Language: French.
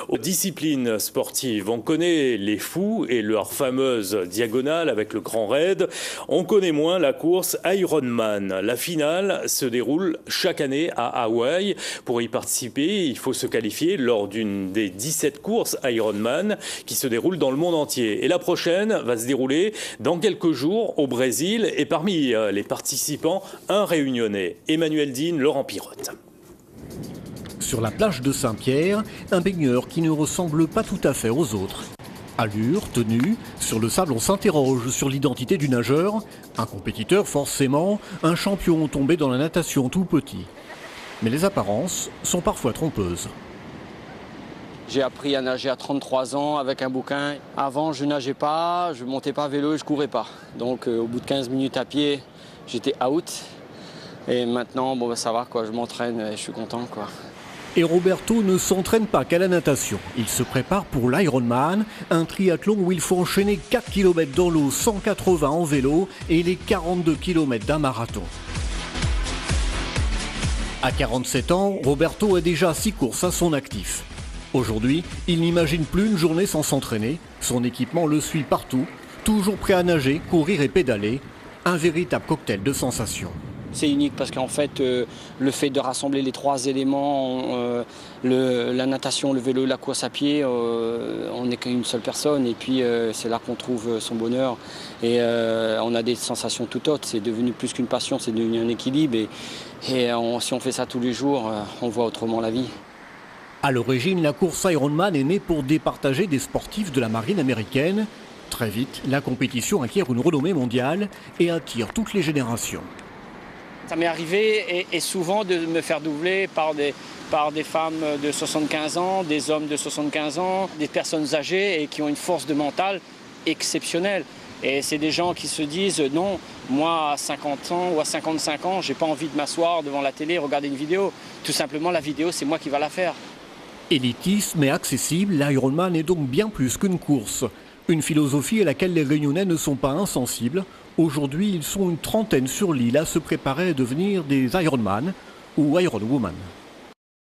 Aux disciplines sportives, on connaît les fous et leur fameuse diagonale avec le grand raid. On connaît moins la course Ironman. La finale se déroule chaque année à Hawaï. Pour y participer, il faut se qualifier lors d'une des 17 courses Ironman qui se déroulent dans le monde entier. Et la prochaine va se dérouler dans quelques jours au Brésil. Et parmi les participants, un réunionnais, Emmanuel Dean, Laurent Pirotte. Sur la plage de Saint-Pierre, un baigneur qui ne ressemble pas tout à fait aux autres. Allure, tenue, sur le sable on s'interroge sur l'identité du nageur. Un compétiteur forcément, un champion tombé dans la natation tout petit. Mais les apparences sont parfois trompeuses. J'ai appris à nager à 33 ans avec un bouquin. Avant, je nageais pas, je montais pas à vélo et je courais pas. Donc au bout de 15 minutes à pied, j'étais out. Et maintenant, bon, ça va, quoi, je m'entraîne et je suis content, quoi. Et Roberto ne s'entraîne pas qu'à la natation. Il se prépare pour l'Ironman, un triathlon où il faut enchaîner 4 km dans l'eau, 180 en vélo et les 42 km d'un marathon. À 47 ans, Roberto a déjà 6 courses à son actif. Aujourd'hui, il n'imagine plus une journée sans s'entraîner. Son équipement le suit partout, toujours prêt à nager, courir et pédaler. Un véritable cocktail de sensations. C'est unique parce qu'en fait, le fait de rassembler les 3 éléments, la natation, le vélo, la course à pied, on n'est qu'une seule personne et puis c'est là qu'on trouve son bonheur. Et on a des sensations tout autres, c'est devenu plus qu'une passion, c'est devenu un équilibre et si on fait ça tous les jours, on voit autrement la vie. À l'origine, la course Ironman est née pour départager des sportifs de la marine américaine. Très vite, la compétition acquiert une renommée mondiale et attire toutes les générations. Ça m'est arrivé et souvent de me faire doubler par des femmes de 75 ans, des hommes de 75 ans, des personnes âgées et qui ont une force de mental exceptionnelle. Et c'est des gens qui se disent non, moi à 50 ans ou à 55 ans, j'ai pas envie de m'asseoir devant la télé et regarder une vidéo. Tout simplement, la vidéo, c'est moi qui va la faire. Élitiste mais accessible, l'Ironman est donc bien plus qu'une course. Une philosophie à laquelle les Réunionnais ne sont pas insensibles. Aujourd'hui, ils sont une trentaine sur l'île à se préparer à devenir des Ironman ou Ironwoman.